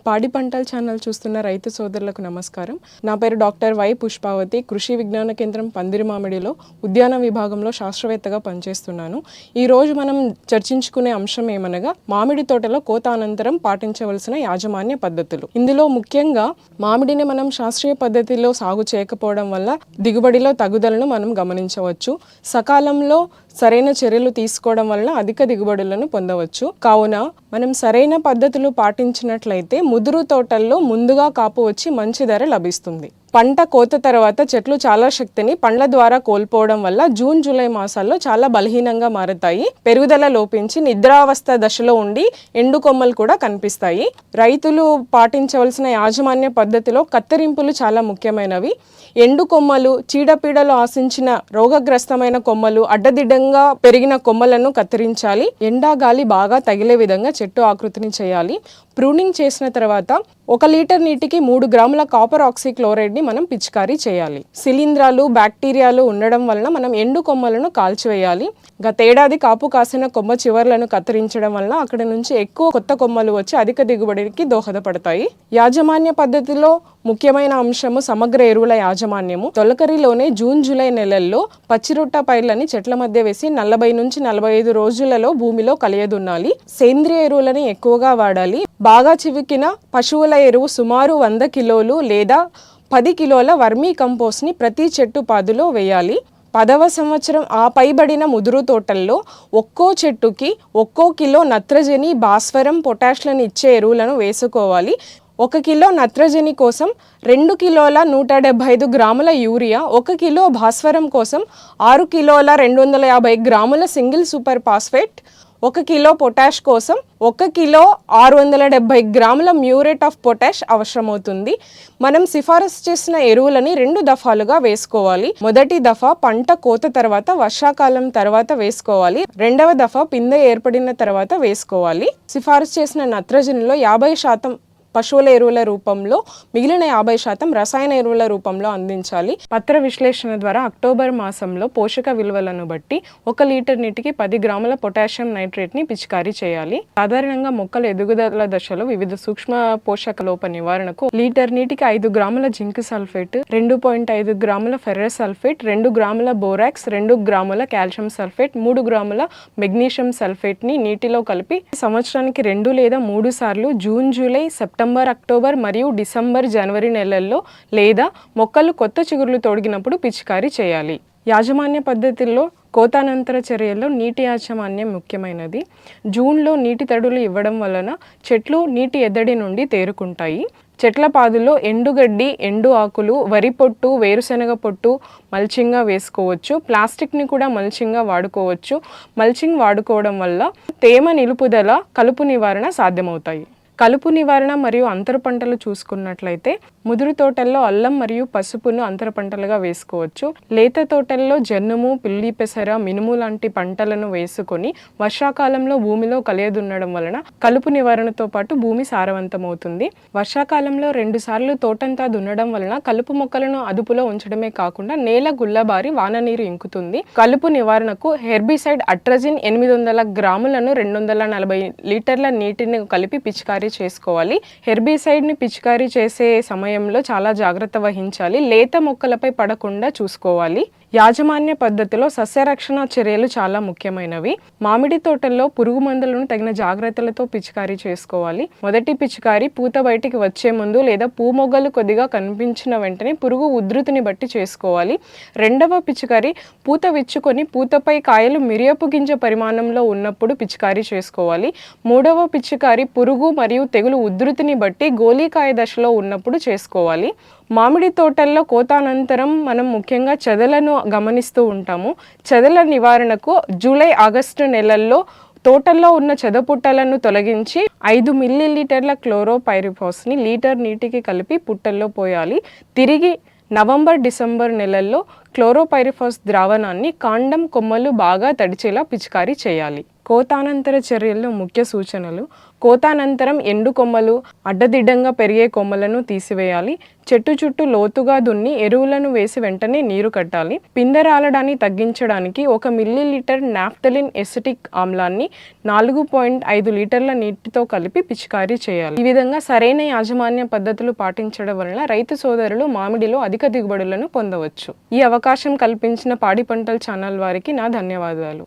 పాడి పంటల ఛానల్ చూస్తున్న రైతు సోదరులకు నమస్కారం. నా పేరు డాక్టర్ వై పుష్పావతి. కృషి విజ్ఞాన కేంద్రం పందిరిమామిడిలో ఉద్యాన విభాగంలో శాస్త్రవేత్తగా పనిచేస్తున్నాను. ఈ రోజు మనం చర్చించుకునే అంశం ఏమనగా మామిడి తోటలో కోత అనంతరం పాటించవలసిన యాజమాన్య పద్ధతులు. ఇందులో ముఖ్యంగా మామిడిని మనం శాస్త్రీయ పద్ధతిలో సాగు చేయకపోవడం వల్ల దిగుబడిలో తగ్గుదలను మనం గమనించవచ్చు. సకాలంలో సరైన చర్యలు తీసుకోవడం వలన అధిక దిగుబడులను పొందవచ్చు. కావున మనం సరైన పద్ధతులు పాటించినట్లయితే ముదురు తోటల్లో ముందుగా కాపు వచ్చి మంచి ధర లభిస్తుంది. పంట కోత తర్వాత చెట్లు చాలా శక్తిని పండ్ల ద్వారా కోల్పోవడం వల్ల జూన్ జూలై మాసాల్లో చాలా బలహీనంగా మారతాయి. పెరుగుదల లోపించి నిద్రావస్థ దశలో ఉండి ఎండు కొమ్మలు కూడా కనిపిస్తాయి. రైతులు పాటించవలసిన యాజమాన్య పద్ధతిలో కత్తిరింపులు చాలా ముఖ్యమైనవి. ఎండు కొమ్మలు, చీడపీడలు ఆశించిన రోగగ్రస్తమైన కొమ్మలు, అడ్డదిడ్డంగా పెరిగిన కొమ్మలను కత్తిరించాలి. ఎండా గాలి బాగా తగిలే విధంగా చెట్టు ఆకృతిని చేయాలి. ప్రూనింగ్ చేసిన తర్వాత 1 లీటర్ నీటికి 3 గ్రాముల కాపర్ ఆక్సీక్లోరైడ్ని మనం పిచికారీ చేయాలి. శిలీంధ్రాలు, బ్యాక్టీరియాలు ఉండడం వలన మనం ఎండు కొమ్మలను కాల్చివేయాలి. గతేడాది కాపు కాసిన కొమ్మ చివర్లను కత్తిరించడం వలన అక్కడి నుంచి ఎక్కువ కొత్త కొమ్మలు వచ్చి అధిక దిగుబడికి దోహదపడతాయి. యాజమాన్య పద్ధతిలో ముఖ్యమైన అంశము సమగ్ర ఎరువుల యాజమాన్యము. తొలకరిలోనే జూన్ జూలై నెలల్లో పచ్చిరొట్ట పైర్లని చెట్ల మధ్య వేసి 40 నుంచి 45 రోజులలో భూమిలో కలియదున్నాలి. సేంద్రియ ఎరువులని ఎక్కువగా వాడాలి. బాగా చివికిన పశువుల ఎరువు సుమారు 100 కిలోలు లేదా 10 కిలోల వర్మీ కంపోస్ట్ని ప్రతి చెట్టు పాదులో వేయాలి. 10వ సంవత్సరం ఆ పైబడిన ముదురు తోటల్లో ఒక్కో చెట్టుకి 1 కిలో నత్రజని, భాస్వరం, పొటాష్లను ఇచ్చే ఎరువులను వేసుకోవాలి. 1 కిలో నత్రజని కోసం 2 కిలోల 175 గ్రాముల యూరియా, 1 కిలో భాస్వరం కోసం 6 కిలోల 250 గ్రాముల single super phosphate, 1 kilo potash కోసం 1 కిలో 670 గ్రాముల మ్యూరేట్ ఆఫ్ పొటాష్ అవసరమవుతుంది. మనం సిఫారసు చేసిన ఎరువులని 2 దఫాలుగా వేసుకోవాలి. మొదటి దఫా పంట కోత తర్వాత వర్షాకాలం తర్వాత వేసుకోవాలి. రెండవ దఫా పిందె ఏర్పడిన తర్వాత వేసుకోవాలి. సిఫారసు చేసిన నత్రజనిలో 50% పశువుల ఎరువుల రూపంలో, మిగిలిన 50% రసాయన ఎరువుల రూపంలో అందించాలి. పత్ర విశ్లేషణ ద్వారా అక్టోబర్ మాసంలో పోషక విలువలను బట్టి 1 లీటర్ నీటికి 10 గ్రాముల పొటాషియం నైట్రేట్ని పిచికారీ చేయాలి. సాధారణంగా మొక్కల ఎదుగుదల దశలో వివిధ సూక్ష్మ పోషక లోప నివారణకు లీటర్ నీటికి 5 గ్రాముల జింక్ సల్ఫేట్, 2.5 గ్రాముల ఫెర్రస్ సల్ఫేట్, 2 గ్రాముల బోరాక్స్, 2 గ్రాముల కాల్షియం సల్ఫేట్, 3 గ్రాముల మెగ్నీషియం సల్ఫేట్ని నీటిలో కలిపి సంవత్సరానికి 2 లేదా 3 సార్లు జూన్ జూలై సెప్టెంబర్ అక్టోబర్ మరియు డిసెంబర్ జనవరి నెలల్లో లేదా మొక్కలు కొత్త చిగుర్లు తొడిగినప్పుడు పిచికారీ చేయాలి. యాజమాన్య పద్ధతుల్లో కోతానంతర చర్యల్లో నీటి యాజమాన్యం ముఖ్యమైనది. జూన్లో నీటి తడులు ఇవ్వడం వలన చెట్లు నీటి ఎద్దడి నుండి తేరుకుంటాయి. చెట్ల పాదుల్లో ఎండుగడ్డి, ఎండు ఆకులు, వరి పొట్టు, వేరుశనగ పొట్టు మల్చింగ్గా వేసుకోవచ్చు. ప్లాస్టిక్ని కూడా మల్చింగ్గా వాడుకోవచ్చు. మల్చింగ్ వాడుకోవడం వల్ల తేమ నిలుపుదల, కలుపు నివారణ సాధ్యమవుతాయి. కలుపు నివారణ మరియు అంతర పంటలు చూసుకున్నట్లయితే ముదురు తోటల్లో అల్లం మరియు పసుపును అంతర పంటలుగా వేసుకోవచ్చు. లేత తోటల్లో జనుము, పిల్లి పెసర, మినుము లాంటి పంటలను వేసుకొని వర్షాకాలంలో భూమిలో కలియదున్నడం వలన కలుపు నివారణతో పాటు భూమి సారవంతమవుతుంది. వర్షాకాలంలో 2 సార్లు తోటంతా దున్నడం వలన కలుపు మొక్కలను అదుపులో ఉంచడమే కాకుండా నేల గుల్లబారి వాన నీరు ఇంకుతుంది. కలుపు నివారణకు హెర్బిసైడ్ అట్రజిన్ 800 గ్రాములను 240 లీటర్ల నీటిని కలిపి పిచికారీ చేసుకోవాలి. హెర్బిసైడ్ ని పిచికారీ చేసే సమయంలో చాలా జాగ్రత్త వహించాలి. లేత మొక్కలపై పడకుండా చూసుకోవాలి. యాజమాన్య పద్ధతిలో సస్యరక్షణ చర్యలు చాలా ముఖ్యమైనవి. మామిడి తోటల్లో పురుగు మందులను తగిన జాగ్రత్తలతో పిచికారీ చేసుకోవాలి. మొదటి పిచికారీ పూత బయటికి వచ్చే ముందు లేదా పూమొగ్గలు కొద్దిగా కనిపించిన వెంటనే పురుగు ఉధృతిని బట్టి చేసుకోవాలి. రెండవ పిచికారీ పూత విచ్చుకొని పూతపై కాయలు మిరియపు గింజ పరిమాణంలో ఉన్నప్పుడు పిచికారీ చేసుకోవాలి. మూడవ పిచికారీ పురుగు మరియు తెగులు ఉధృతిని బట్టి గోలీకాయ దశలో ఉన్నప్పుడు చేసుకోవాలి. మామిడి తోటల్లో కోతానంతరం మనం ముఖ్యంగా చెదలను గమనిస్తూ ఉంటాము. చెదల నివారణకు జూలై ఆగస్టు నెలల్లో తోటల్లో ఉన్న చెదపుట్టలను తొలగించి 5 మిల్లీలీటర్ల క్లోరోపైరిఫాస్ని లీటర్ నీటికి కలిపి పుట్టల్లో పోయాలి. తిరిగి నవంబర్ డిసెంబర్ నెలల్లో క్లోరోపైరిఫాస్ ద్రావణాన్ని కాండం, కొమ్మలు బాగా తడిచేలా పిచికారీ చేయాలి. కోతానంతర చర్యల్లో ముఖ్య సూచనలు: కోతానంతరం ఎండు కొమ్మలు, అడ్డదిడ్డంగా పెరిగే కొమ్మలను తీసివేయాలి. చెట్టు చుట్టూ లోతుగా దున్ని ఎరువులను వేసి వెంటనే నీరు కట్టాలి. పిందె రాలడాన్ని తగ్గించడానికి 1 మిల్లీలీటర్ నాఫ్థలిన్ ఎసిటిక్ ఆమ్లాన్ని 4.5 లీటర్ల నీటితో కలిపి పిచికారీ చేయాలి. ఈ విధంగా సరైన యాజమాన్య పద్ధతులు పాటించడం వలన రైతు సోదరులు మామిడిలో అధిక దిగుబడులను పొందవచ్చు. ఈ అవకాశం కల్పించిన పాడి పంటల ఛానల్ వారికి నా ధన్యవాదాలు.